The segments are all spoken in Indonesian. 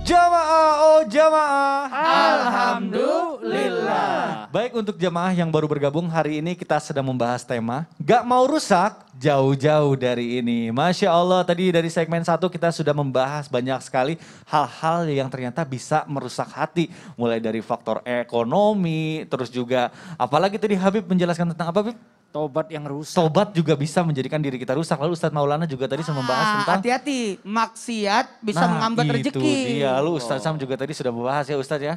Jamaah, oh jamaah. Alhamdulillah. Baik, untuk jamaah yang baru bergabung, hari ini kita sedang membahas tema Gak Mau Rusak Jauh-Jauh Dari Ini. Masya Allah, tadi dari segmen 1 kita sudah membahas banyak sekali hal-hal yang ternyata bisa merusak hati. Mulai dari faktor ekonomi, terus juga apalagi tadi Habib menjelaskan tentang apa, Habib? Tobat yang rusak. Tobat juga bisa menjadikan diri kita rusak. Lalu Ustadz Maulana juga tadi sudah membahas tentang... Hati-hati, maksiat bisa mengambat rezeki. Itu dia, lu Ustadz Sam juga tadi sudah membahas ya Ustadz ya.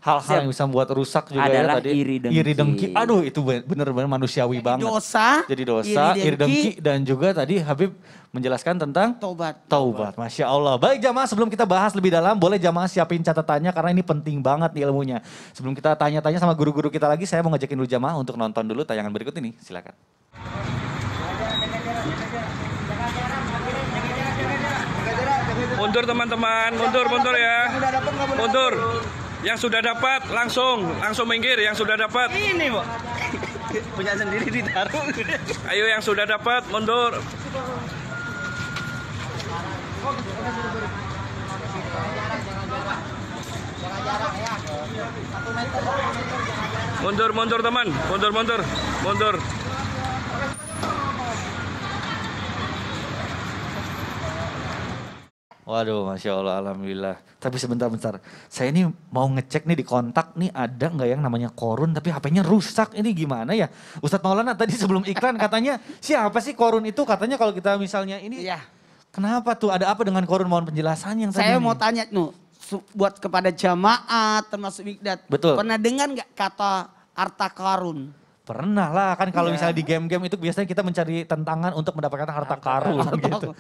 Hal-hal yang bisa membuat rusak juga adalah ya tadi. iri dengki. dengki. Aduh itu bener-bener manusiawi banget. Jadi dosa, iri dengki. Dan juga tadi Habib menjelaskan tentang taubat. Masya Allah. Baik jamaah, sebelum kita bahas lebih dalam, boleh jamaah siapin catatannya karena ini penting banget nih ilmunya. Sebelum kita tanya-tanya sama guru-guru kita lagi, saya mau ngajakin dulu jamaah untuk nonton dulu tayangan berikut ini. Silakan. Mundur teman-teman, mundur ya. Mundur. Yang sudah dapat langsung minggir yang sudah dapat. Ini, Pak. Punya sendiri ditaruh. Ayo yang sudah dapat mundur. Mundur teman, mundur. Waduh, Masya Allah, Alhamdulillah. Tapi sebentar, saya ini mau ngecek nih di kontak nih ada nggak yang namanya Korun tapi HP-nya rusak. Ini gimana ya? Ustadz Maulana tadi sebelum iklan katanya siapa sih Korun itu? Katanya kalau kita misalnya ini, Iya. Kenapa tuh? Ada apa dengan Korun? Mohon penjelasan yang tadi. Saya mau tanya buat kepada jamaah termasuk Mikdad. Betul. Pernah dengar nggak kata harta karun? Pernah lah, kan kalau misalnya di game-game itu biasanya kita mencari tantangan untuk mendapatkan harta karun gitu.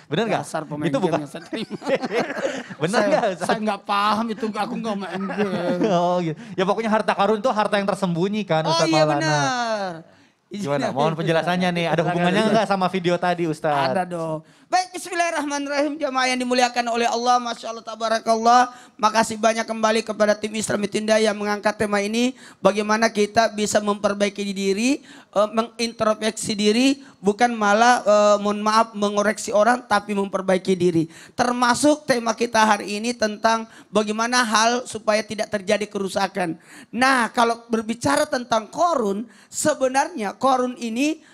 Bener nggak? Dasar pemain Itu bukan. game yang saya terima. Bener nggak? Saya nggak paham itu, aku nggak main game. Oh gitu. Ya pokoknya harta karun itu harta yang tersembunyi kan Oh Ustadz iya Maulana. benar. Gimana? Mohon penjelasannya nih. Ada hubungannya nggak sama video tadi Ustadz? Ada dong. Baik, bismillahirrahmanirrahim. Jamaah yang dimuliakan oleh Allah. Masya Allah, tabarakallah. Makasih banyak kembali kepada tim Islam Mitinda yang mengangkat tema ini. Bagaimana kita bisa memperbaiki diri, mengintrospeksi diri. Bukan malah, mohon maaf, mengoreksi orang, tapi memperbaiki diri. Termasuk tema kita hari ini tentang bagaimana hal supaya tidak terjadi kerusakan. Nah, kalau berbicara tentang korun, sebenarnya korun ini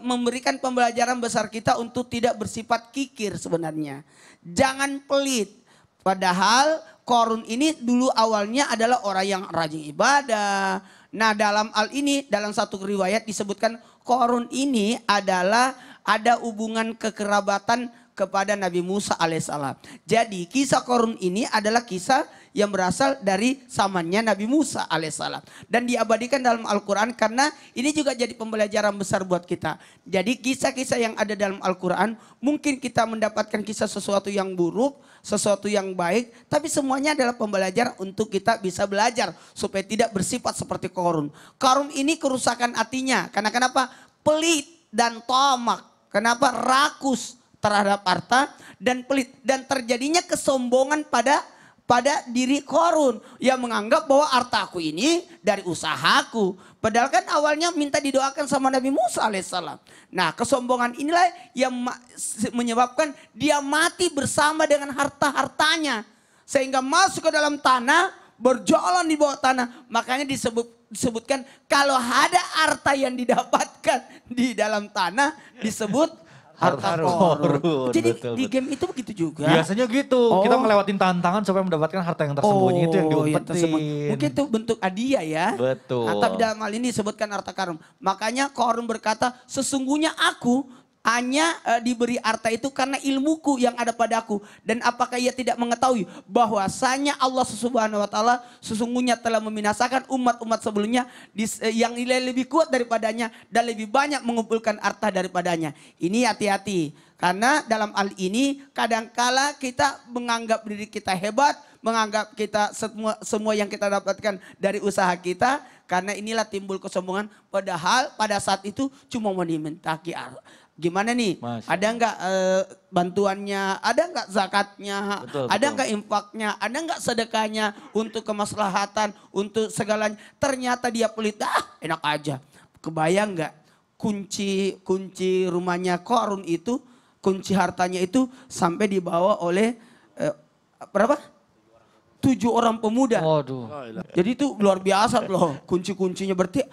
memberikan pembelajaran besar kita untuk tidak bersifat kikir sebenarnya. Jangan pelit. Padahal korun ini dulu awalnya adalah orang yang rajin ibadah. Nah dalam hal ini, dalam satu riwayat disebutkan korun ini adalah ada hubungan kekerabatan kepada Nabi Musa alaihissalam. Jadi kisah korun ini adalah kisah yang berasal dari zamannya Nabi Musa alaihissalam. Dan diabadikan dalam Al-Quran karena ini juga jadi pembelajaran besar buat kita. Jadi kisah-kisah yang ada dalam Al-Quran mungkin kita mendapatkan kisah sesuatu yang buruk, sesuatu yang baik. Tapi semuanya adalah pembelajaran untuk kita bisa belajar supaya tidak bersifat seperti korun. Korun ini kerusakan hatinya. Karena kenapa? Pelit dan tamak. Kenapa? Rakus terhadap harta dan pelit. Dan terjadinya kesombongan pada diri korun yang menganggap bahwa hartaku ini dari usahaku. Padahal kan awalnya minta didoakan sama Nabi Musa alaihissalam. Nah kesombongan inilah yang menyebabkan dia mati bersama dengan harta-hartanya. Sehingga masuk ke dalam tanah, berjalan di bawah tanah. Makanya disebutkan kalau ada harta yang didapatkan di dalam tanah disebut harta korun. Jadi betul, di game itu begitu juga. Biasanya gitu. Kita melewatin tantangan supaya mendapatkan harta yang tersembunyi itu yang diumpetin. Mungkin itu bentuk hadiah ya. Betul. Tapi dalam hal ini disebutkan harta karun. Makanya korun berkata, sesungguhnya aku hanya diberi harta itu karena ilmuku yang ada padaku. Dan apakah ia tidak mengetahui bahwasanya Allah Subhanahu wa taala sesungguhnya telah membinasakan umat-umat sebelumnya yang nilai lebih kuat daripadanya dan lebih banyak mengumpulkan harta daripadanya. Ini hati-hati. Karena dalam hal ini kadangkala kita menganggap diri kita hebat, menganggap kita semua yang kita dapatkan dari usaha kita. Karena inilah timbul kesombongan. Padahal pada saat itu cuma mau dimintai. Gimana nih? Ada nggak bantuannya? Ada nggak zakatnya? Ada nggak infaknya? Ada nggak sedekahnya untuk kemaslahatan, untuk segalanya? Ternyata dia pelit. Enak aja. Kebayang nggak? Kunci rumahnya korun itu, kunci hartanya itu sampai dibawa oleh berapa? 7 orang pemuda. Waduh. Jadi itu luar biasa loh. Kunci-kuncinya berarti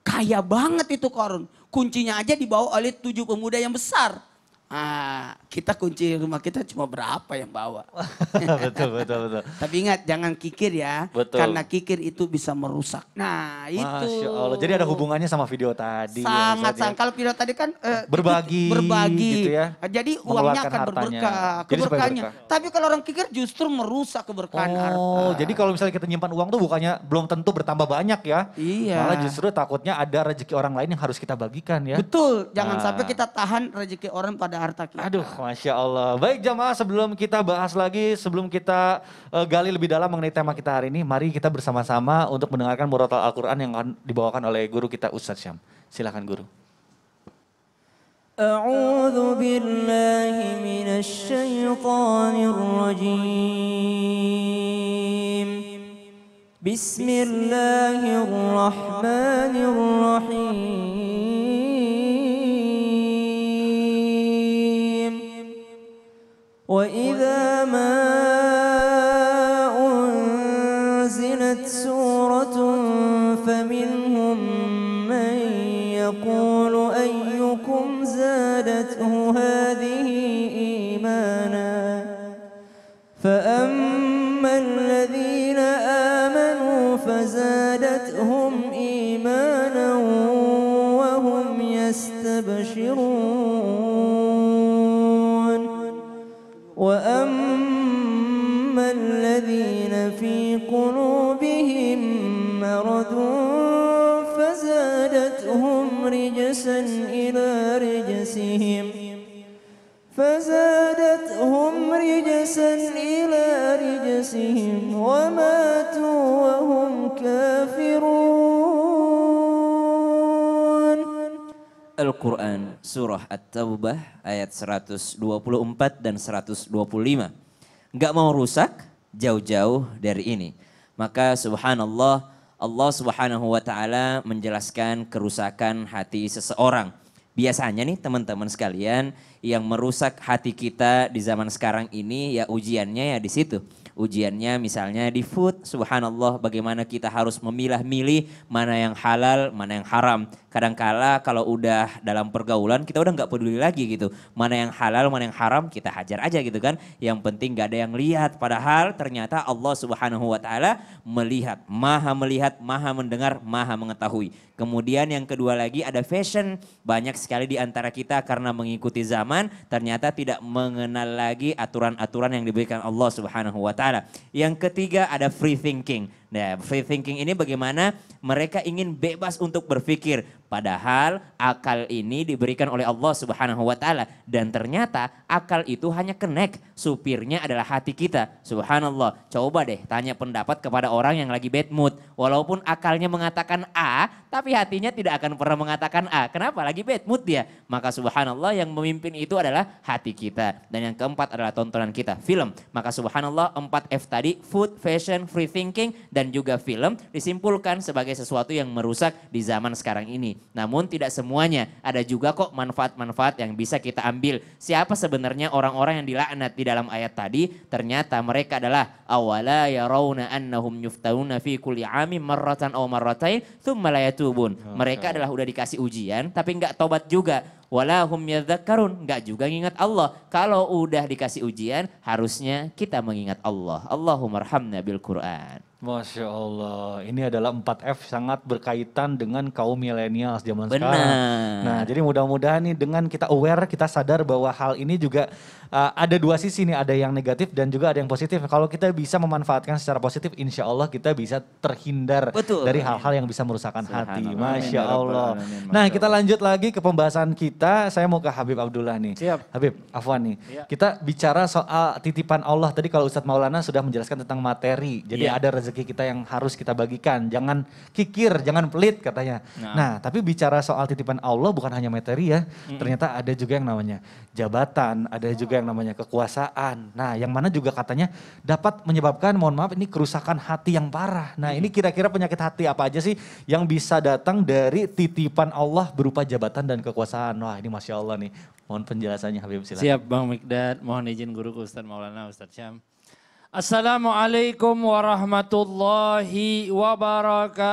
kaya banget itu Korun. Kuncinya aja dibawa oleh 7 pemuda yang besar. Ah, kita kunci rumah kita cuma berapa yang bawa. betul. Tapi ingat jangan kikir ya. Betul. Karena kikir itu bisa merusak. Nah itu. Masya Allah. Jadi ada hubungannya sama video tadi. Sangat. Ya, Kalau video tadi kan berbagi, berbagi. gitu ya. Jadi uangnya Mengeluarkan akan hartanya. berberkah. Jadi supaya Keberkahannya. berkah. Tapi kalau orang kikir justru merusak keberkahan harta. Oh, jadi kalau misalnya kita nyimpan uang tuh bukannya belum tentu bertambah banyak ya. Iya. Malah justru takutnya ada rezeki orang lain yang harus kita bagikan ya. Betul, jangan Nah. sampai kita tahan rezeki orang pada harta kita. Aduh, Masya Allah. Baik jamaah, sebelum kita bahas lagi, sebelum kita gali lebih dalam mengenai tema kita hari ini, mari kita bersama-sama untuk mendengarkan murotal Al-Quran yang akan dibawakan oleh guru kita Ustadz Syam. Silakan guru. أعوذ بالله من الشيطان الرجيم بسم الله الرحمن الرحيم وإذا ما أنزلت سورة فمنهم من يقول أيكم زادته هذه إيمانا فأما الذين آمنوا فزادتهم إيمانا وهم يستبشرون وأما الذين في قلوبهم مرض فزادتهم رجسا إلى رجسهم وماتوا وهم كافرون. Al-Quran Surah At-Taubah ayat 124 dan 125. Enggak mau rusak jauh-jauh dari ini. Maka subhanallah, Allah subhanahu wa ta'ala menjelaskan kerusakan hati seseorang. Biasanya nih teman-teman sekalian, yang merusak hati kita di zaman sekarang ini ya ujiannya ya di situ. Ujiannya misalnya di food, subhanallah bagaimana kita harus memilah-milih mana yang halal, mana yang haram. Kadangkala kalau udah dalam pergaulan kita udah nggak peduli lagi gitu. Mana yang halal, mana yang haram kita hajar aja gitu kan. Yang penting gak ada yang lihat. Padahal ternyata Allah subhanahu wa ta'ala melihat, maha mendengar, maha mengetahui. Kemudian yang kedua lagi ada fashion. Banyak sekali di antara kita karena mengikuti zaman ternyata tidak mengenal lagi aturan-aturan yang diberikan Allah subhanahu wa ta'ala. Yang ketiga ada free thinking. Nah, free thinking ini bagaimana mereka ingin bebas untuk berpikir. Padahal akal ini diberikan oleh Allah subhanahu wa ta'ala. Dan ternyata akal itu hanya connect. Supirnya adalah hati kita. Subhanallah. Coba deh tanya pendapat kepada orang yang lagi bad mood. Walaupun akalnya mengatakan A, tapi hatinya tidak akan pernah mengatakan A. Kenapa? Lagi bad mood dia. Maka subhanallah yang memimpin itu adalah hati kita. Dan yang keempat adalah tontonan kita, film. Maka subhanallah 4F tadi, food, fashion, free thinking, dan juga film disimpulkan sebagai sesuatu yang merusak di zaman sekarang ini. Namun tidak semuanya, ada juga kok manfaat-manfaat yang bisa kita ambil. Siapa sebenarnya orang-orang yang dilaknat di dalam ayat tadi? Ternyata mereka adalah awala yarawna annahum yuftauna fi kulli amin marratan aw marratain thumma la yatubun. Mereka adalah udah dikasih ujian tapi enggak tobat juga. Walahum yadzakarun, enggak juga ngingat Allah. Kalau udah dikasih ujian harusnya kita mengingat Allah. Allahumma arhamna bil Quran. Masya Allah, ini adalah 4F sangat berkaitan dengan kaum milenial zaman Benar. sekarang. Nah, jadi mudah-mudahan nih dengan kita aware, kita sadar bahwa hal ini juga ada dua sisi nih, ada yang negatif dan juga ada yang positif. Kalau kita bisa memanfaatkan secara positif, insya Allah kita bisa terhindar Betul. dari hal-hal yang bisa merusakkan hati. Subhanallah. Masya Amin, ya Rabbal Allah. Alamin. Nah, Masya kita lanjut lagi ke pembahasan kita. Saya mau ke Habib Abdullah nih. Siap. Habib, Afwan nih. Iya. Kita bicara soal titipan Allah. Tadi kalau Ustadz Maulana sudah menjelaskan tentang materi. Jadi Iya. ada rezeki kita yang harus kita bagikan. Jangan kikir, jangan pelit katanya. Nah, tapi bicara soal titipan Allah bukan hanya materi ya. Ternyata ada juga yang namanya jabatan, ada juga yang namanya kekuasaan. Nah, yang mana juga katanya dapat menyebabkan, mohon maaf, ini kerusakan hati yang parah. Nah, ini kira-kira penyakit hati apa aja sih yang bisa datang dari titipan Allah berupa jabatan dan kekuasaan? Wah, ini Masya Allah nih. Mohon penjelasannya Habib, silakan. Siap Bang Mikdad, mohon izin guruku Ustadz Maulana, Ustadz Syam. Assalamualaikum warahmatullahi wabarakatuh.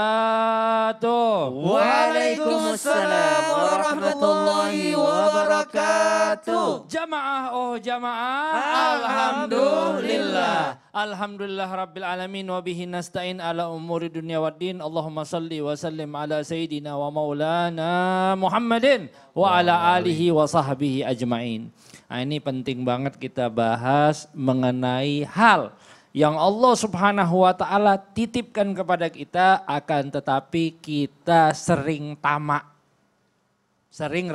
Waalaikumsalam warahmatullahi wabarakatuh. Jamaah oh jamaah. Alhamdulillah. Alhamdulillah rabbil alamin wa bihi nasta'in ala umuri dunya waddin. Allahumma salli wa sallim ala sayyidina wa maulana Muhammadin wa ala alihi wa sahbihi ajmain. Nah, ini penting banget kita bahas mengenai hal yang Allah Subhanahu wa taala titipkan kepada kita, akan tetapi kita sering tamak. Sering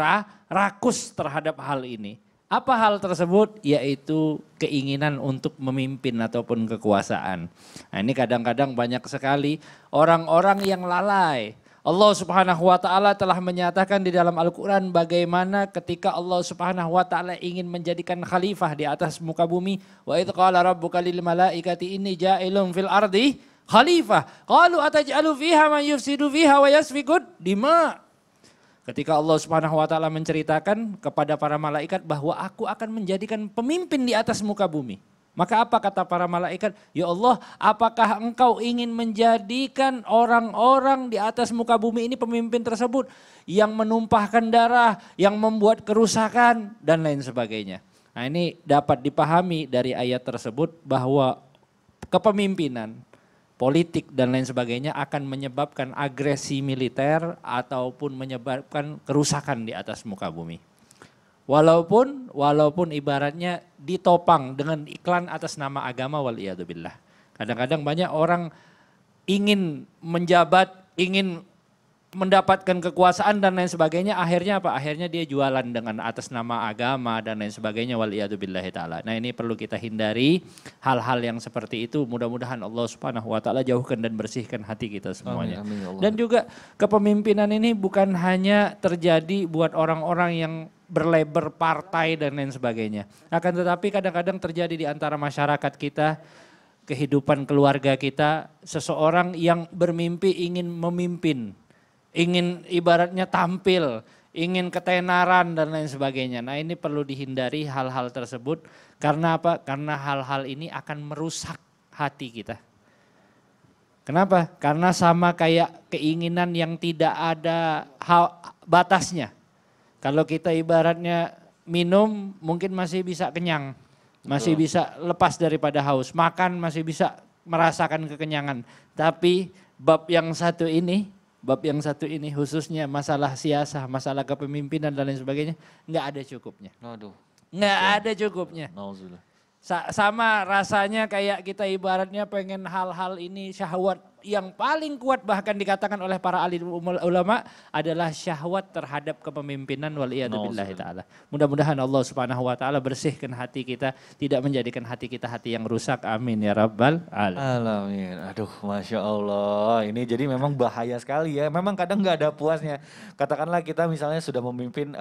rakus terhadap hal ini. Apa hal tersebut? Yaitu keinginan untuk memimpin ataupun kekuasaan. Nah, ini kadang-kadang banyak sekali orang-orang yang lalai. Allah Subhanahu wa taala telah menyatakan di dalam Al-Qur'an bagaimana ketika Allah Subhanahu wa taala ingin menjadikan khalifah di atas muka bumi. Wa idz qala rabbuka lil malaikati inni ja'ilun fil ardi khalifah. Qalu ataj'alu fiha man yufsidu fiha wa yasfikud dima. Ketika Allah Subhanahu wa taala menceritakan kepada para malaikat bahwa aku akan menjadikan pemimpin di atas muka bumi. Maka apa kata para malaikat? Ya Allah, apakah engkau ingin menjadikan orang-orang di atas muka bumi ini pemimpin tersebut yang menumpahkan darah, yang membuat kerusakan dan lain sebagainya. Nah, ini dapat dipahami dari ayat tersebut bahwa kepemimpinan, politik dan lain sebagainya akan menyebabkan agresi militer ataupun menyebabkan kerusakan di atas muka bumi. Walaupun ibaratnya ditopang dengan iklan atas nama agama waliyadzubillah. Kadang-kadang banyak orang ingin menjabat, ingin mendapatkan kekuasaan dan lain sebagainya, akhirnya apa? Akhirnya dia jualan dengan atas nama agama dan lain sebagainya waliyadzubillah ta'ala. Nah, ini perlu kita hindari hal-hal yang seperti itu. Mudah-mudahan Allah Subhanahu wa taala jauhkan dan bersihkan hati kita semuanya. Amin, amin, ya Allah. Dan juga kepemimpinan ini bukan hanya terjadi buat orang-orang yang berlabel partai dan lain sebagainya. Akan tetapi kadang-kadang terjadi di antara masyarakat kita, kehidupan keluarga kita, seseorang yang bermimpi ingin memimpin, ingin ibaratnya tampil, ingin ketenaran dan lain sebagainya. Nah, ini perlu dihindari hal-hal tersebut. Karena apa? Karena hal-hal ini akan merusak hati kita. Kenapa? Karena sama kayak keinginan yang tidak ada batasnya. Kalau kita ibaratnya minum mungkin masih bisa kenyang, masih bisa lepas daripada haus, makan masih bisa merasakan kekenyangan. Tapi bab yang satu ini khususnya masalah siasah, masalah kepemimpinan dan lain sebagainya, nggak ada cukupnya. Aduh. Nggak ada cukupnya. Nauzubillah. Sama rasanya kayak kita ibaratnya pengen hal-hal ini syahwat yang paling kuat, bahkan dikatakan oleh para alim ulama adalah syahwat terhadap kepemimpinan waliyadzubillahi ta'ala. Mudah-mudahan Allah Subhanahu wa taala bersihkan hati kita, tidak menjadikan hati kita hati yang rusak. Amin ya rabbal alamin. Aduh, Masya Allah. Ini jadi memang bahaya sekali ya. Memang kadang nggak ada puasnya. Katakanlah kita misalnya sudah memimpin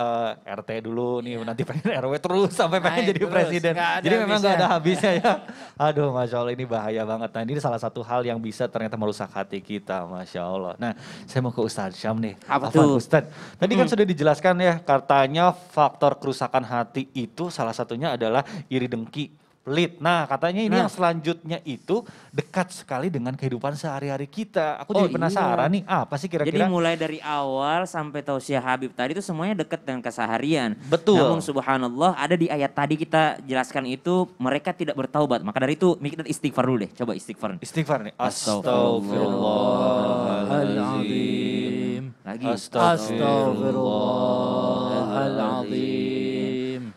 RT dulu nih, nanti pengen RW terus sampai pengen jadi terus, presiden. Jadi memang nggak habisnya. ada habisnya ya. Aduh, Masya Allah, ini bahaya banget. Nah, ini salah satu hal yang bisa ternyata merusak hati kita, Masya Allah. Nah, saya mau ke Ustadz Syam nih. Apa Afwan, tuh? Ustadz, tadi kan sudah dijelaskan ya, katanya faktor kerusakan hati itu salah satunya adalah iri dengki, pelit. Nah, katanya ini yang selanjutnya itu dekat sekali dengan kehidupan sehari-hari kita. Aku jadi penasaran nih, apa sih Jadi kira-kira? mulai dari awal sampai tausiah Habib tadi itu semuanya dekat dengan keseharian. Betul. Namun subhanallah ada di ayat tadi kita jelaskan itu mereka tidak bertaubat. Maka dari itu kita istighfar dulu deh. Coba istighfar. Istighfar nih. Astagfirullahaladzim. Lagi. Astagfirullahaladzim.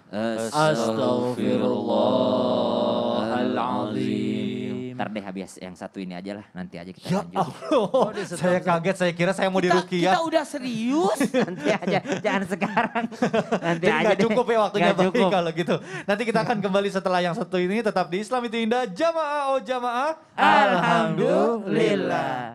Astagfirullahaladzim. Ntar deh habis yang satu ini aja lah. Nanti aja kita Ya lanjut. Allah, saya kaget, saya kira saya mau Kita diruqyah. udah serius. Nanti aja, jangan sekarang. Nanti Jadi aja nggak deh. cukup ya waktunya Nggak Bang cukup. kalau gitu. Nanti kita akan kembali setelah yang satu ini tetap di Islam itu Indah. Jamaah oh jamaah. Alhamdulillah.